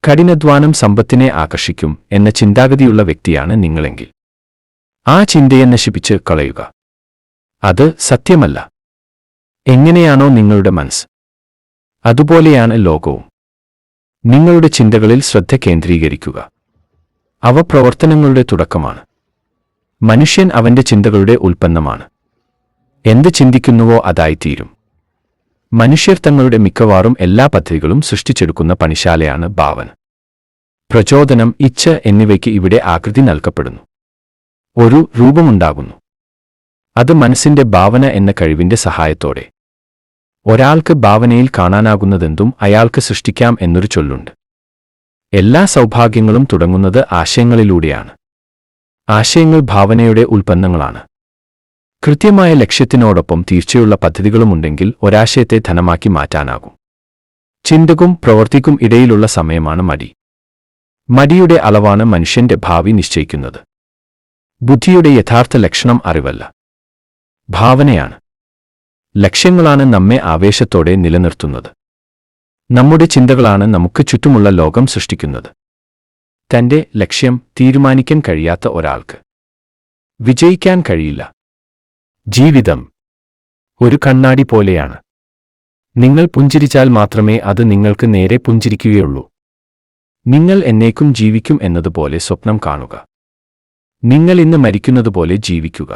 കഠിനാധ്വാനം സമ്പത്തിനെ ആകർഷിക്കും എന്ന ചിന്താഗതിയുള്ള വ്യക്തിയാണ് നിങ്ങളെങ്കിൽ ആ ചിന്തയെ നശിപ്പിച്ച് കളയുക. അത് സത്യമല്ല. എങ്ങനെയാണോ നിങ്ങളുടെ മനസ്സ്, അതുപോലെയാണ് ലോകവും. നിങ്ങളുടെ ചിന്തകളിൽ ശ്രദ്ധ കേന്ദ്രീകരിക്കുക. അവ പ്രവർത്തനങ്ങളുടെ തുടക്കമാണ്. മനുഷ്യൻ അവന്റെ ചിന്തകളുടെ ഉൽപ്പന്നമാണ്. എന്ത് ചിന്തിക്കുന്നുവോ അതായിത്തീരും. മനുഷ്യർ തങ്ങളുടെ മിക്കവാറും എല്ലാ പദ്ധതികളും സൃഷ്ടിച്ചെടുക്കുന്ന പണിശാലയാണ് ഭാവന. പ്രചോദനം, ഇച്ഛ എന്നിവയ്ക്ക് ഇവിടെ ആകൃതി നൽകപ്പെടുന്നു. ഒരു രൂപമുണ്ടാകുന്നു. അത് മനസ്സിന്റെ ഭാവന എന്ന കഴിവിന്റെ സഹായത്തോടെ. ഒരാൾക്ക് ഭാവനയിൽ കാണാനാകുന്നതെന്തും അയാൾക്ക് സൃഷ്ടിക്കാം എന്നൊരു ചൊല്ലുണ്ട്. എല്ലാ സൗഭാഗ്യങ്ങളും തുടങ്ങുന്നത് ആശയങ്ങളിലൂടെയാണ്. ആശയങ്ങൾ ഭാവനയുടെ ഉൽപ്പന്നങ്ങളാണ്. കൃത്യമായ ലക്ഷ്യത്തിനോടൊപ്പം തീർച്ചയുള്ള പദ്ധതികളുമുണ്ടെങ്കിൽ ഒരാശയത്തെ ധനമാക്കി മാറ്റാനാകും. ചിന്തക്കും പ്രവൃത്തിക്കും ഇടയിലുള്ള സമയമാണ് മടി. മടിയുടെ അളവാണ് മനുഷ്യന്റെ ഭാവി നിശ്ചയിക്കുന്നത്. ബുദ്ധിയുടെ യഥാർത്ഥ ലക്ഷണം അറിവല്ല, ഭാവനയാണ്. ലക്ഷ്യങ്ങളാണ് നമ്മെ ആവേശത്തോടെ നിലനിർത്തുന്നത്. നമ്മുടെ ചിന്തകളാണ് നമുക്ക് ചുറ്റുമുള്ള ലോകം സൃഷ്ടിക്കുന്നത്. തന്റെ ലക്ഷ്യം തീരുമാനിക്കാൻ കഴിയാത്ത ഒരാൾക്ക് വിജയിക്കാൻ കഴിയില്ല. ജീവിതം ഒരു കണ്ണാടി പോലെയാണ്. നിങ്ങൾ പുഞ്ചിരിച്ചാൽ മാത്രമേ അത് നിങ്ങൾക്ക് നേരെ പുഞ്ചിരിക്കുകയുള്ളൂ. നിങ്ങൾ എന്നേക്കും ജീവിക്കും എന്നതുപോലെ സ്വപ്നം കാണുക. നിങ്ങൾ ഇന്ന് മരിക്കുന്നതുപോലെ ജീവിക്കുക.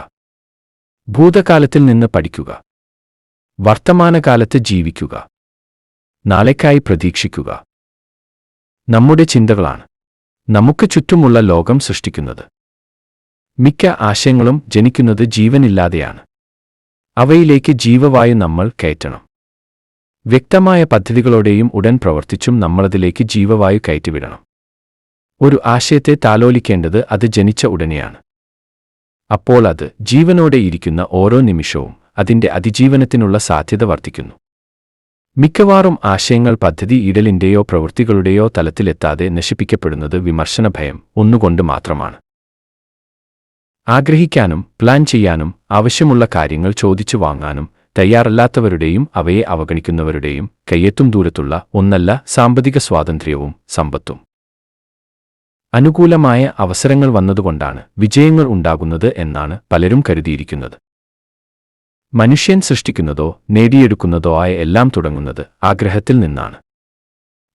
ഭൂതകാലത്തിൽ നിന്ന് പഠിക്കുക. വർത്തമാനകാലത്ത് ജീവിക്കുക. നാളേക്കായി പ്രതീക്ഷിക്കുക. നമ്മുടെ ചിന്തകളാണ് നമുക്ക് ചുറ്റുമുള്ള ലോകം സൃഷ്ടിക്കുന്നത്. മിക്ക ആശയങ്ങളും ജനിക്കുന്നത് ജീവനില്ലാതെയാണ്. അവയിലേക്ക് ജീവവായു നമ്മൾ കയറ്റണം. വ്യക്തമായ പദ്ധതികളോടെയും ഉടൻ പ്രവർത്തിച്ചും നമ്മളതിലേക്ക് ജീവവായു കയറ്റിവിടണം. ഒരു ആശയത്തെ താലോലിക്കേണ്ടത് അത് ജനിച്ച ഉടനെയാണ്. അപ്പോൾ അത് ജീവനോടെ ഇരിക്കുന്ന ഓരോ നിമിഷവും അതിന്റെ അതിജീവനത്തിനുള്ള സാധ്യത വർദ്ധിക്കുന്നു. മിക്കവാറും ആശയങ്ങൾ പദ്ധതി ഇടലിന്റെയോ പ്രവൃത്തികളുടെയോ തലത്തിലെത്താതെ നശിപ്പിക്കപ്പെടുന്നത് വിമർശന ഭയം ഒന്നുകൊണ്ട് മാത്രമാണ്. ആഗ്രഹിക്കാനും പ്ലാൻ ചെയ്യാനും ആവശ്യമുള്ള കാര്യങ്ങൾ ചോദിച്ചു വാങ്ങാനും തയ്യാറല്ലാത്തവരുടെയും അവയെ അവഗണിക്കുന്നവരുടെയും കയ്യെത്തും ദൂരത്തുള്ള ഒന്നല്ല സാമ്പത്തിക സ്വാതന്ത്ര്യവും സമ്പത്തും. അനുകൂലമായ അവസരങ്ങൾ വന്നതുകൊണ്ടാണ് വിജയങ്ങൾ ഉണ്ടാകുന്നത് എന്നാണ് പലരും കരുതിയിരിക്കുന്നത്. മനുഷ്യൻ സൃഷ്ടിക്കുന്നതോ നേടിയെടുക്കുന്നതോ ആയ എല്ലാം തുടങ്ങുന്നത് ആഗ്രഹത്തിൽ നിന്നാണ്.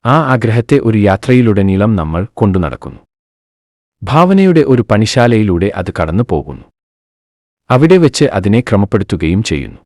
ആ ആഗ്രഹത്തെ ഒരു യാത്രയിലുടനീളം നമ്മൾ കൊണ്ടുനടക്കുന്നു. ഭാവനയുടെ ഒരു പണിശാലയിലൂടെ അത് കടന്നു പോകുന്നു. അവിടെ വെച്ച് അതിനെ ക്രമപ്പെടുത്തുകയും ചെയ്യുന്നു.